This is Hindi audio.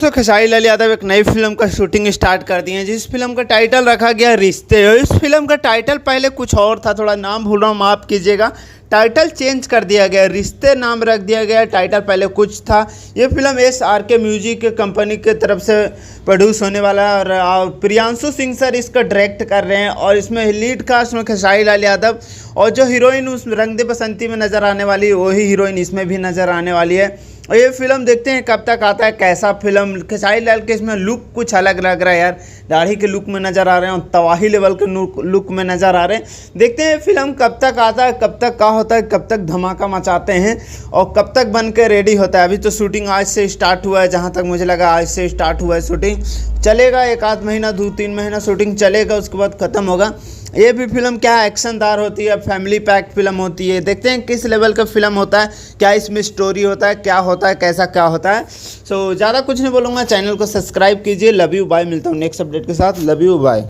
तो खेसारी लाल यादव एक नई फिल्म का शूटिंग स्टार्ट कर दिए हैं, जिस फिल्म का टाइटल रखा गया रिश्ते। इस फिल्म का टाइटल पहले कुछ और था, थोड़ा नाम भूल रहा हूँ, माफ़ कीजिएगा। टाइटल चेंज कर दिया गया, रिश्ते नाम रख दिया गया। टाइटल पहले कुछ था। ये फिल्म SRK म्यूजिक कंपनी की तरफ से प्रोड्यूस होने वाला है और प्रियांशु सिंह सर इसका डायरेक्ट कर रहे हैं। और इसमें लीड कास्ट में खेसारी लाल यादव और जो हीरोइन उस रंग दे बसंती में नज़र आने वाली है वही हीरोइन इसमें भी नज़र आने वाली है। और ये फिल्म देखते हैं कब तक आता है, कैसा फिल्म। खेसारी लाल के इसमें लुक कुछ अलग लग रहा है यार, दाढ़ी के लुक में नज़र आ रहे हैं और तबाही लेवल के लुक में नज़र आ रहे हैं। देखते हैं फिल्म कब तक आता है, कब तक क्या होता है, कब तक धमाका मचाते हैं और कब तक बन के रेडी होता है। अभी तो शूटिंग आज से स्टार्ट हुआ है, जहाँ तक मुझे लगा आज से स्टार्ट हुआ है शूटिंग। चलेगा 1 आध महीना 2-3 महीना शूटिंग चलेगा, उसके बाद ख़त्म होगा। ये भी फिल्म क्या एक्शनदार होती है, फैमिली पैक फिल्म होती है। देखते हैं किस लेवल का फिल्म होता है, क्या इसमें स्टोरी होता है, क्या होता है, कैसा क्या होता है। सो ज़्यादा कुछ नहीं बोलूँगा, चैनल को सब्सक्राइब कीजिए। लव यू बाय, मिलता हूँ नेक्स्ट अपडेट के साथ। Love you bye.